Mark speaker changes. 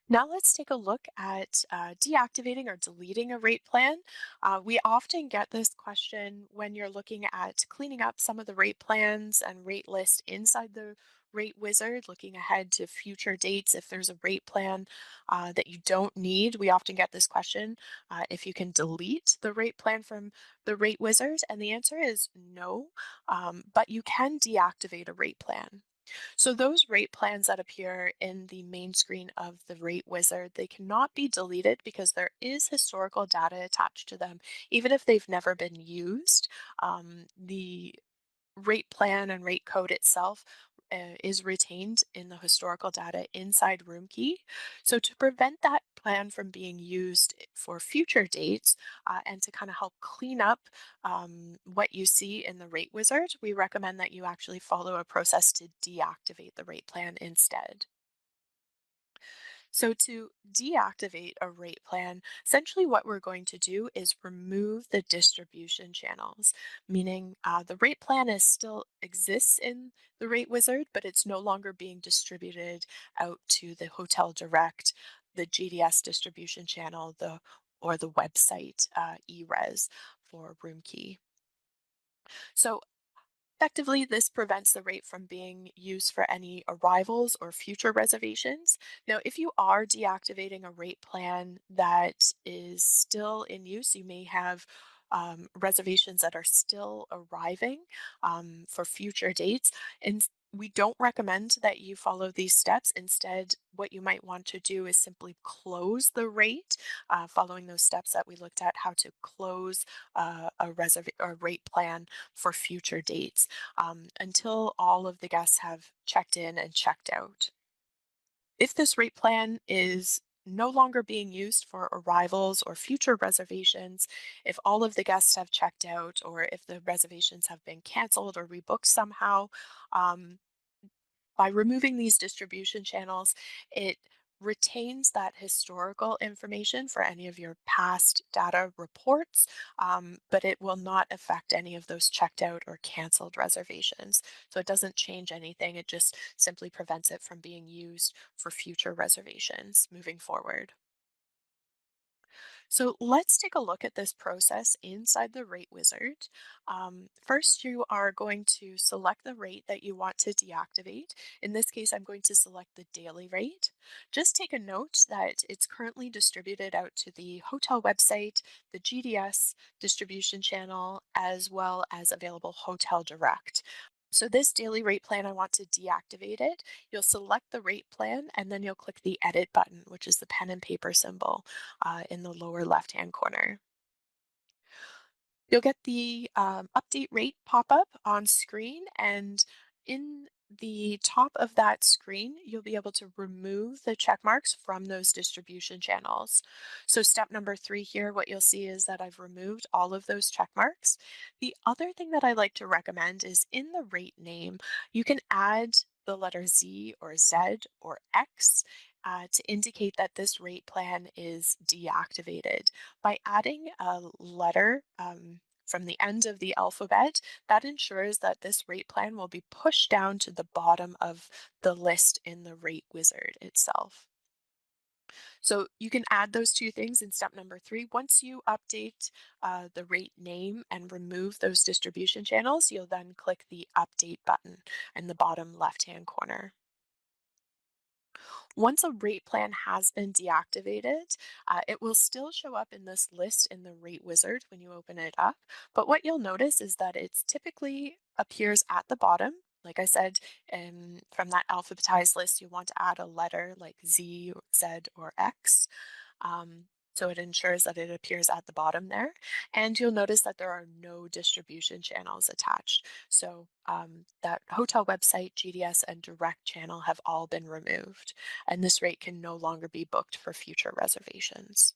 Speaker 1: Now let's take a look at deactivating or deleting a rate plan. We often get this question when you're looking at cleaning up some of the rate plans and rate list inside the rate wizard, looking ahead to future dates. If there's a rate plan that you don't need, we often get this question if you can delete the rate plan from the rate wizard. And the answer is no, but you can deactivate a rate plan. So those rate plans that appear in the main screen of the rate wizard, they cannot be deleted because there is historical data attached to them, even if they've never been used. The rate plan and rate code itself is retained in the historical data inside RoomKey. So to prevent that plan from being used for future dates and to kind of help clean up what you see in the rate wizard, we recommend that you actually follow a process to deactivate the rate plan instead. So to deactivate a rate plan, essentially what we're going to do is remove the distribution channels, meaning the rate plan is still exists in the rate wizard, but it's no longer being distributed out to the hotel direct, the GDS distribution channel, or the website eRes for room key. So effectively, this prevents the rate from being used for any arrivals or future reservations. Now, if you are deactivating a rate plan that is still in use, you may have reservations that are still arriving for future dates. And we don't recommend that you follow these steps. Instead, what you might want to do is simply close the rate, following those steps that we looked at, how to close a rate plan for future dates until all of the guests have checked in and checked out. If this rate plan is no longer being used for arrivals or future reservations, if all of the guests have checked out, or if the reservations have been canceled or rebooked somehow, um, by removing these distribution channels, it retains that historical information for any of your past data reports, but it will not affect any of those checked out or canceled reservations. So it doesn't change anything. It just simply prevents it from being used for future reservations moving forward. So let's take a look at this process inside the rate wizard. First, you are going to select the rate that you want to deactivate. In this case, I'm going to select the daily rate. Just take a note that it's currently distributed out to the hotel website, the GDS distribution channel, as well as available Hotel Direct. So this daily rate plan, I want to deactivate it. You'll select the rate plan and then you'll click the edit button, which is the pen and paper symbol in the lower left-hand corner. You'll get the update rate pop up on screen, and in the top of that screen, you'll be able to remove the check marks from those distribution channels. So step number 3 here, what you'll see is that I've removed all of those check marks. The other thing that I like to recommend is in the rate name, you can add the letter Z or Z or X to indicate that this rate plan is deactivated. By adding a letter from the end of the alphabet, that ensures that this rate plan will be pushed down to the bottom of the list in the rate wizard itself. So you can add those two things in step number 3. Once you update the rate name and remove those distribution channels, you'll then click the update button in the bottom left-hand corner. Once a rate plan has been deactivated, it will still show up in this list in the rate wizard when you open it up. But what you'll notice is that it's typically appears at the bottom. Like I said, from that alphabetized list, you want to add a letter like Z, Z, or X. Um, so it ensures that it appears at the bottom there. And you'll notice that there are no distribution channels attached. So that hotel website, GDS, and direct channel have all been removed. And this rate can no longer be booked for future reservations.